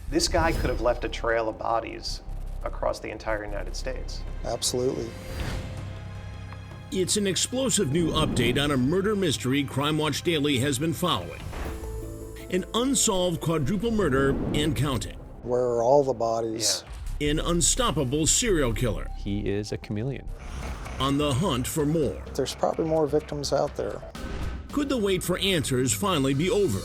This guy could have left a trail of bodies across the entire United States. Absolutely. It's an explosive new update on a murder mystery Crime Watch Daily has been following. An unsolved quadruple murder and counting. Where are all the bodies? Yeah. An unstoppable serial killer He is a chameleon. on the hunt for more. There's probably more victims out there. Could the wait for answers finally be over?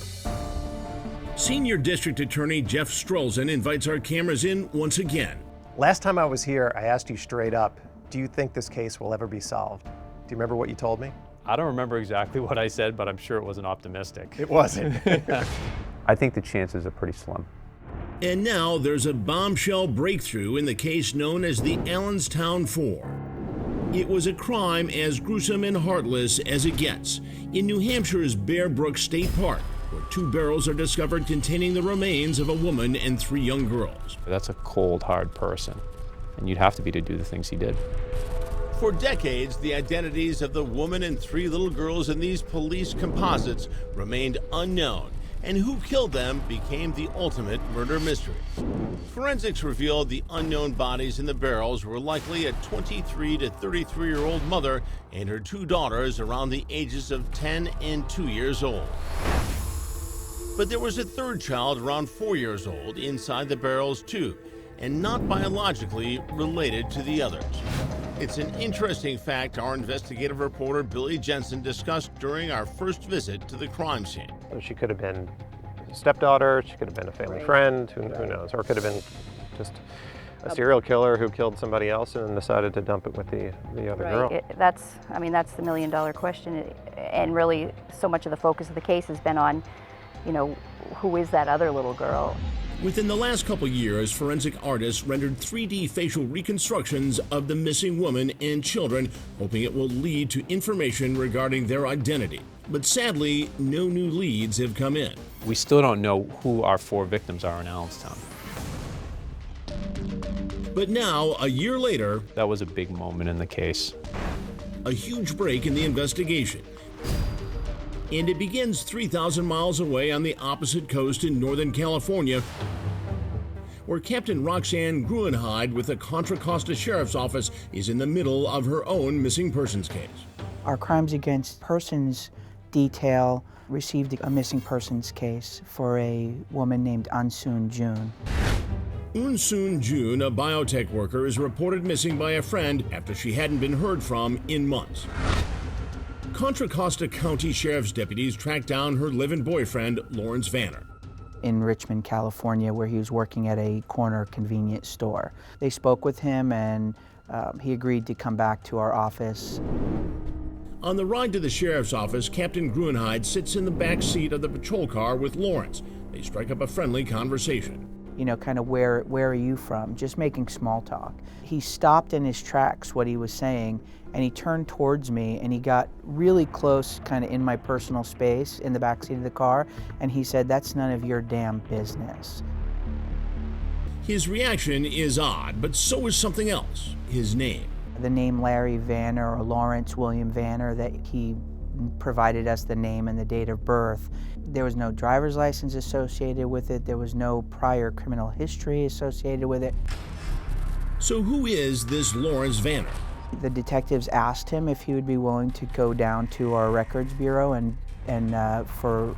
Senior District Attorney Jeff Strolzin invites our cameras in once again. Last time I was here, I asked you straight up, do you think this case will ever be solved? Do you remember what you told me? I don't remember exactly what I said, but I'm sure it wasn't optimistic. It wasn't. I think the chances are pretty slim. And now there's a bombshell breakthrough in the case known as the Allenstown 4. It was a crime as gruesome and heartless as it gets in New Hampshire's Bear Brook State Park, where 2 barrels are discovered containing the remains of a woman and 3 young girls. That's a cold, hard person, and you'd have to be to do the things he did. For decades, the identities of the woman and 3 little girls in these police composites remained unknown, and who killed them became the ultimate murder mystery. Forensics revealed the unknown bodies in the barrels were likely a 23 to 33-year-old mother and her 2 daughters around the ages of 10 and 2 years old. But there was a 3rd child around 4 years old inside the barrels too, and not biologically related to the others. It's an interesting fact our investigative reporter Billy Jensen discussed during our first visit to the crime scene. So she could have been a stepdaughter, she could have been a family friend, who knows, or it could have been just a serial killer who killed somebody else and then decided to dump it with the other girl. That's the million-dollar question, and really so much of the focus of the case has been on, who is that other little girl? Within the last couple years, forensic artists rendered 3D facial reconstructions of the missing woman and children, hoping it will lead to information regarding their identity. But sadly, no new leads have come in. We still don't know who our 4 victims are in Allenstown. But now, a year later, That was a big moment in the case. a huge break in the investigation. And it begins 3,000 miles away on the opposite coast in Northern California, where Captain Roxanne Gruenheid with the Contra Costa Sheriff's Office is in the middle of her own missing persons case. Our Crimes Against Persons detail received a missing persons case for a woman named Ansoon June. Soon June, a biotech worker, is reported missing by a friend after she hadn't been heard from in months. Contra Costa County Sheriff's deputies tracked down her live-in boyfriend, Lawrence Vanner. In Richmond, California, where he was working at a corner convenience store. They spoke with him and he agreed to come back to our office. On the ride to the sheriff's office, Captain Gruenheid sits in the back seat of the patrol car with Lawrence. They strike up a friendly conversation. Kind of where are you from? Just making small talk. He stopped in his tracks what he was saying, and he turned towards me and he got really close, kind of in my personal space in the backseat of the car, and he said, "That's none of your damn business." His reaction is odd, but so is something else, his name. The name Larry Vanner, or Lawrence William Vanner, that he provided us the name and the date of birth. There was no driver's license associated with it. There was no prior criminal history associated with it. So who is this Lawrence Vanner? The detectives asked him if he would be willing to go down to our records bureau and for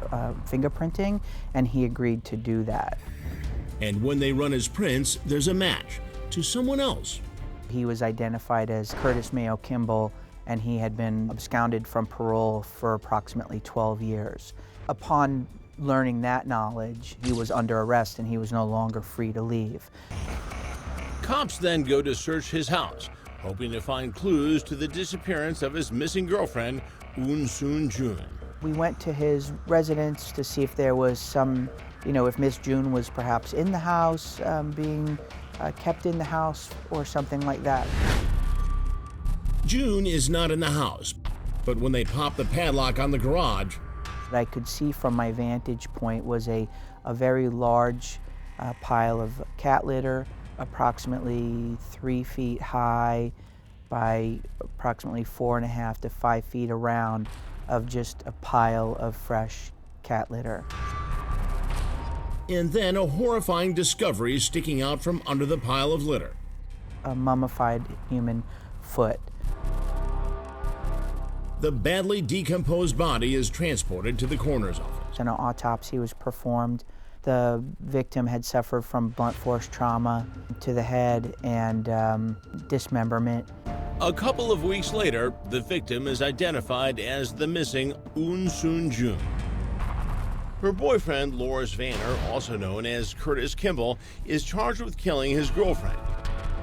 fingerprinting, and he agreed to do that. And when they run his prints, there's a match to someone else. He was identified as Curtis Mayo Kimball, and he had been absconded from parole for approximately 12 years. Upon learning that knowledge, he was under arrest and he was no longer free to leave. Cops then go to search his house, hoping to find clues to the disappearance of his missing girlfriend, Soon June. We went to his residence to see if there was some, if Miss June was perhaps in the house, being kept in the house or something like that. June is not in the house, but when they pop the padlock on the garage, What I could see from my vantage point was a very large pile of cat litter, approximately 3 feet high by approximately 4.5 to 5 feet around, of just a pile of fresh cat litter. And then a horrifying discovery sticking out from under the pile of litter. A mummified human foot. The badly decomposed body is transported to the coroner's office. An autopsy was performed. The victim had suffered from blunt force trauma to the head and dismemberment. A couple of weeks later, the victim is identified as the missing Eun Soon Jun. Her boyfriend, Loris Vanner, also known as Curtis Kimball, is charged with killing his girlfriend.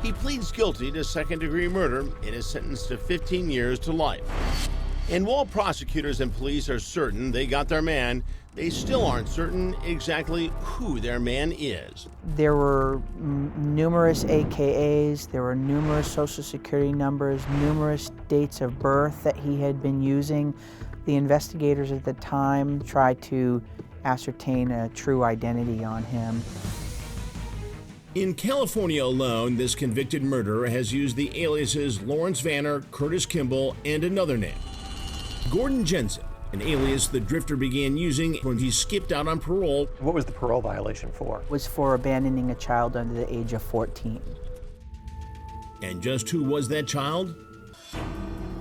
He pleads guilty to second-degree murder and is sentenced to 15 years to life. And while prosecutors and police are certain they got their man, they still aren't certain exactly who their man is. There were numerous AKAs, there were numerous social security numbers, numerous dates of birth that he had been using. The investigators at the time tried to ascertain a true identity on him. In California alone, this convicted murderer has used the aliases Lawrence Vanner, Curtis Kimball, and another name, Gordon Jensen, an alias the drifter began using when he skipped out on parole. What was the parole violation for? Was for abandoning a child under the age of 14. And just who was that child?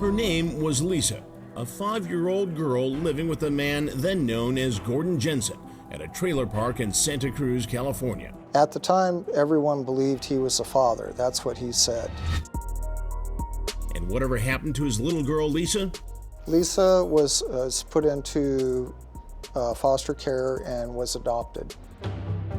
Her name was Lisa, a 5-year-old girl living with a man then known as Gordon Jensen at a trailer park in Santa Cruz, California. At the time, everyone believed he was the father. That's what he said. And whatever happened to his little girl, Lisa? Lisa was put into foster care and was adopted.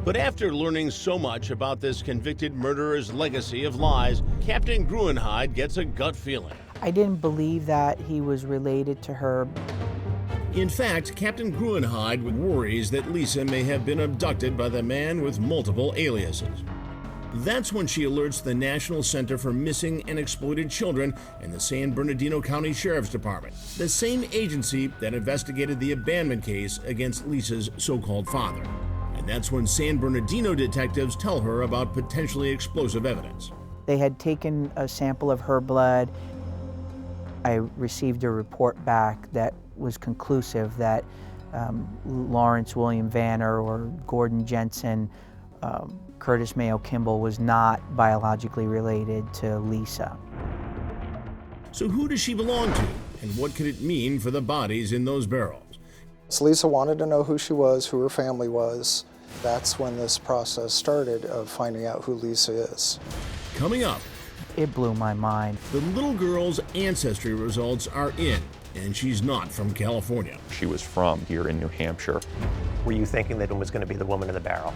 But after learning so much about this convicted murderer's legacy of lies, Captain Gruenheid gets a gut feeling. I didn't believe that he was related to her. In fact, Captain Gruenheid worries that Lisa may have been abducted by the man with multiple aliases. That's when she alerts the National Center for Missing and Exploited Children and the San Bernardino County Sheriff's Department, the same agency that investigated the abandonment case against Lisa's so-called father. And that's when San Bernardino detectives tell her about potentially explosive evidence. They had taken a sample of her blood. I received a report back that was conclusive that Lawrence William Vanner or Gordon Jensen, Curtis Mayo Kimball was not biologically related to Lisa. So who does she belong to, and what could it mean for the bodies in those barrels? So Lisa wanted to know who she was, who her family was. That's when this process started of finding out who Lisa is. Coming up, It blew my mind. the little girl's ancestry results are in, and she's not from California. She was from here in New Hampshire. Were you thinking that it was going to be the woman in the barrel?